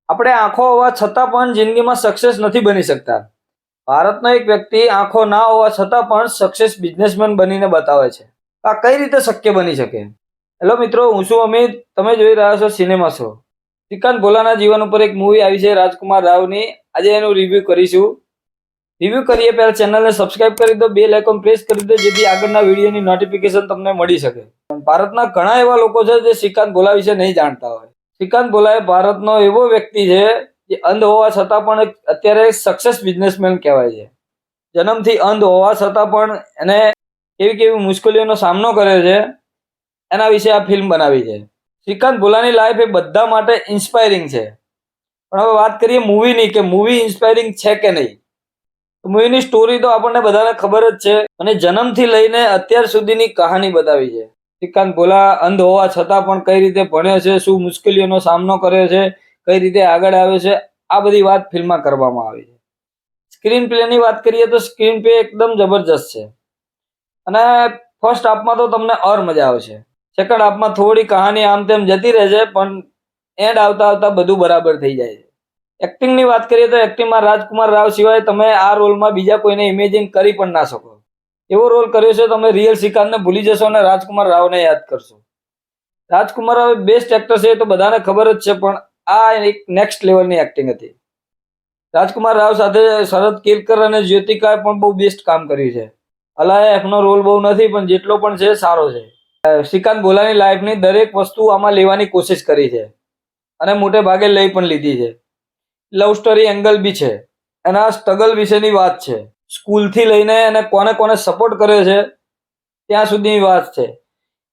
આપણે આંખો હોવા છતાં પણ જિંદગીમાં સક્સેસ નથી બની શકતા. ભારતનો એક વ્યક્તિ આંખો ના હોવા છતાં પણ સક્સેસ બિઝનેસમેન બનીને બતાવે છે. આ કઈ રીતે શક્ય બની શકે? હેલો મિત્રો, હું છું અમિત. તમે જોઈ રહ્યા છો સિનેમા શો. શ્રીકાંત ભોલાના જીવન ઉપર એક મૂવી આવી છે રાજકુમાર રાવની. આજે એનું રિવ્યુ કરીશું. રિવ્યુ કરીએ પહેલા ચેનલને સબસ્ક્રાઇબ કરી દો, બેલ આઇકોન પ્રેસ કરી દો જેથી આગળના વિડીયોની નોટિફિકેશન તમને મળી શકે. ભારતના ઘણા એવા લોકો છે જે શ્રીકાંત ભોલા વિશે નહીં જાણતા હોય. શ્રીકાંત ભોલા એ ભારતનો એવો વ્યક્તિ છે જે અંધ હોવા છતાં પણ અત્યારે સક્સેસ બિઝનેસમેન કહેવાય છે. જન્મથી અંધ હોવા છતાં પણ એને કેવી કેવી મુશ્કેલીઓનો સામનો કર્યો છે એના વિશે આ ફિલ્મ બનાવી છે. શ્રીકાંત ભોલાની લાઈફ એ બધા માટે ઇન્સ્પાયરિંગ છે. પણ હવે વાત કરીએ મૂવીની, કે મૂવી ઇન્સ્પાયરિંગ છે કે નહીં. મૂવીની સ્ટોરી તો આપણને બધાને ખબર જ છે અને જન્મથી લઈને અત્યાર સુધીની કહાની બતાવી છે. શ્રીકાંત ભોલા અંધ હોવા છતાં પણ કઈ રીતે ભણ્યો છે, શું મુશ્કેલીઓનો સામનો કર્યો છે, કઈ રીતે આગળ આવ્યો છે, આ બધી વાત ફિલ્મમાં કરવામાં આવી છે. સ્ક્રીન પ્લેની વાત કરીએ તો સ્ક્રીન પ્લે એકદમ જબરજસ્ત છે અને ફર્સ્ટ હાફમાં તો તમને ઓર મજા આવશે. સેકન્ડ હાફમાં થોડી કહાની આમ તેમ જતી રહે છે પણ એન્ડ આવતા આવતા બધું બરાબર થઈ જાય છે. એક્ટિંગની વાત કરીએ તો એક્ટિંગમાં રાજકુમાર રાવ સિવાય તમે આ રોલમાં બીજા કોઈને ઇમેજિન કરી પણ ના શકો. એવો રોલ કર્યો છે, તમે રિયલ શ્રીકાંતને ભૂલી જશો અને રાજકુમાર રાવને યાદ કરશો. રાજકુમાર રાવ બેસ્ટ એક્ટર છે એ તો બધાને ખબર જ છે, પણ આ એક નેક્સ્ટ લેવલની એક્ટિંગ હતી. રાજકુમાર રાવ સાથે શરદ કેરકર અને જ્યોતિકાએ પણ બહુ બેસ્ટ કામ કર્યું છે. અલાયા એફનો રોલ બહુ નથી પણ જેટલો પણ છે સારો છે. શ્રીકાંત ભોલાની લાઈફની દરેક વસ્તુ આમાં લેવાની કોશિશ કરી છે અને મોટે ભાગે લઈ પણ લીધી છે. લવ સ્ટોરી એંગલ બી છે, એના સ્ટ્રગલ વિશેની વાત છે, સ્કૂલથી લઈને એને કોને કોને સપોર્ટ કર્યો છે ત્યાં સુધીની વાત છે.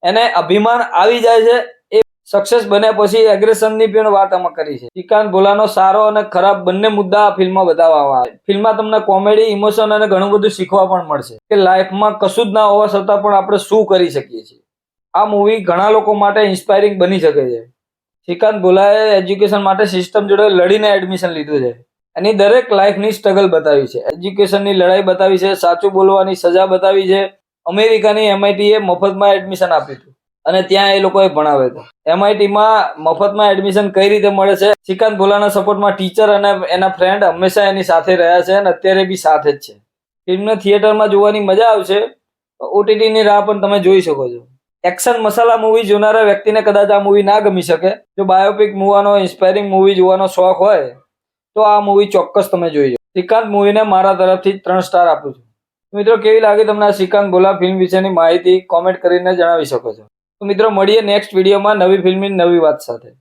એને અભિમાન આવી જાય છે, એ સક્સેસ બન્યા પછી એગ્રેશનની પણ વાત આમાં કરી છે. શ્રીકાંત ભોલાનો સારો અને ખરાબ બંને મુદ્દા આ ફિલ્મમાં બતાવવામાં આવે. ફિલ્મમાં તમને કોમેડી, ઇમોશન અને ઘણું બધું શીખવા પણ મળશે કે લાઈફમાં કશું જ ના હોવા છતાં પણ આપણે શું કરી શકીએ છીએ. આ મૂવી ઘણા લોકો માટે ઇન્સ્પાયરિંગ બની શકે છે. શ્રીકાંત ભોલાએ એજ્યુકેશન માટે સિસ્ટમ જોડે લડીને એડમિશન લીધું છે. એની દરેક લાઈફની સ્ટ્રગલ બતાવી છે, એજ્યુકેશનની લડાઈ બતાવી છે, સાચું બોલવાની સજા બતાવી છે. અમેરિકાની MIT એ મફતમાં એડમિશન આપ્યું હતું અને ત્યાં એ લોકોએ ભણાવે છે. MITમાં મફતમાં એડમિશન કઈ રીતે મળે છે? શ્રીકાંત ભોલાના સપોર્ટમાં ટીચર અને એના ફ્રેન્ડ હંમેશા એની સાથે રહ્યા છે અને અત્યારે બી સાથે જ છે. ફિલ્મને થિયેટરમાં જોવાની મજા આવશે, OTTની રાહ પણ તમે જોઈ શકો છો. એક્શન મસાલા મૂવી જોનારા વ્યક્તિને કદાચ આ મૂવી ના ગમી શકે. જો બાયોપિક મૂવાનો, ઇન્સ્પાયરિંગ મૂવી જોવાનો શોખ હોય તો આ મૂવી ચોક્કસ તમે જોઈજો. શ્રીકાંત મૂવીને મારા તરફથી 3 સ્ટાર આપું છું. મિત્રો, કેવી લાગી તમને આ શ્રીકાંત ભોલા ફિલ્મ વિશેની માહિતી? કોમેન્ટ કરીને જણાવી શકો છો. તો મિત્રો, મળીએ નેક્સ્ટ વિડીયોમાં નવી ફિલ્મની નવી વાત સાથે.